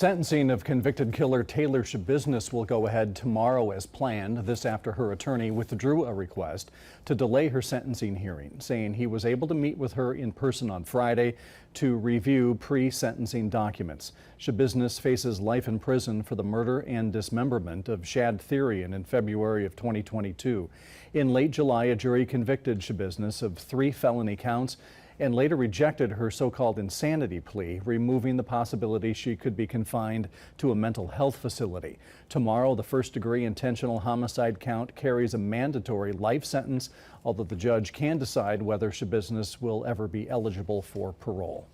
Sentencing of convicted killer Taylor Schabusiness will go ahead tomorrow as planned. This after her attorney withdrew a request to delay her sentencing hearing, saying he was able to meet with her in person on Friday to review pre-sentencing documents. Schabusiness faces life in prison for the murder and dismemberment of Shad Therian in February of 2022. In late July, a jury convicted Schabusiness of 3 felony counts and later rejected her so-called insanity plea, removing the possibility she could be confined to a mental health facility. Tomorrow, the first-degree intentional homicide count carries a mandatory life sentence, although the judge can decide whether Schabusiness will ever be eligible for parole.